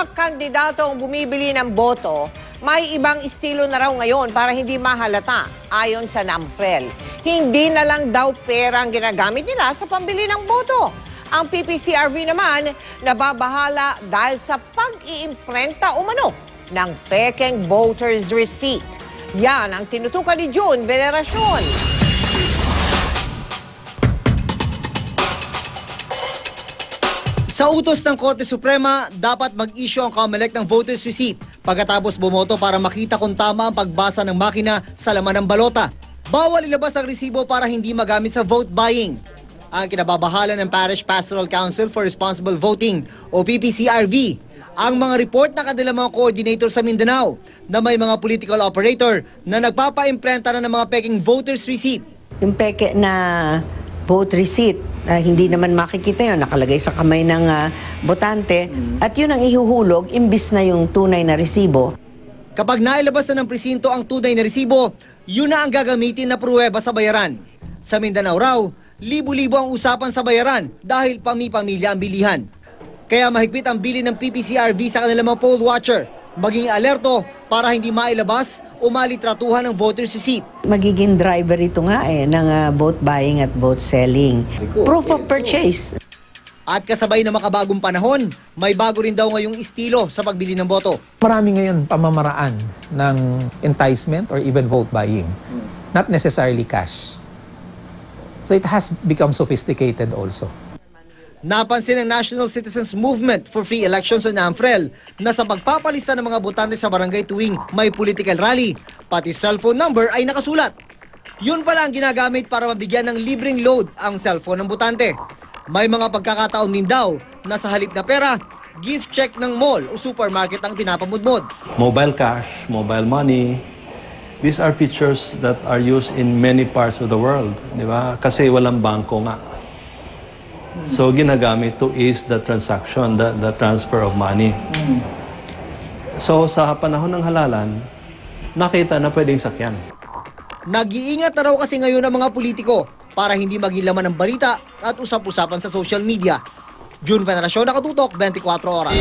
mga kandidatong bumibili ng boto, may ibang estilo na raw ngayon para hindi mahalata ayon sa NAMFREL. Hindi na lang daw pera ang ginagamit nila sa pambili ng boto. Ang PPCRV naman nababahala dahil sa pag-iimprenta umano ng pekeng voter's receipt. Yan ang tinutukan ni June Veneracion. Sa utos ng Korte Suprema, dapat mag-issue ang COMELEC ng voter's receipt pagkatapos bumoto para makita kung tama ang pagbasa ng makina sa laman ng balota. Bawal ilabas ang resibo para hindi magamit sa vote buying. Ang kinababahala ng Parish Pastoral Council for Responsible Voting o PPCRV, ang mga report ng kanilang mga coordinator sa Mindanao na may mga political operator na nagpapa-imprenta na ng mga peking voter's receipt. Yung peke na vote receipt, hindi naman makikita yun, nakalagay sa kamay ng botante, at yun ang ihuhulog imbis na yung tunay na resibo. Kapag nailabas na ng presinto ang tunay na resibo, yun na ang gagamitin na pruweba sa bayaran. Sa Mindanao raw, libo-libo ang usapan sa bayaran dahil pami-pamilya ang bilihan. Kaya mahigpit ang bilin ng PPCRV sa kanilang mga poll watcher, maging alerto para hindi mailabas o malitratuhan ng voter's receipt. Magiging driver ito nga ng vote buying at vote selling. Proof of purchase. At kasabay na makabagong panahon, may bago rin daw ngayong estilo sa pagbili ng boto. Marami ngayon pamamaraan ng enticement or even vote buying. Not necessarily cash. So it has become sophisticated also. Napansin ng National Citizens Movement for Free Elections o NAMFREL na sa pagpapalista ng mga botante sa barangay tuwing may political rally, pati cellphone number ay nakasulat. Yun pala ang ginagamit para mabigyan ng libreng load ang cellphone ng botante. May mga pagkakataon din daw na sa halip na pera, gift check ng mall o supermarket ang pinapamudmod. Mobile cash, mobile money, these are features that are used in many parts of the world, di ba? Kasi walang bangko nga. So ginagamit to ease the transaction, the transfer of money. So sa panahon ng halalan, nakita na pwedeng sakyan. Nag-iingat na raw kasi ngayon ang mga politiko para hindi maging laman ng balita at usap-usapan sa social media. June Veneracion, Nakatutok, 24 Oras.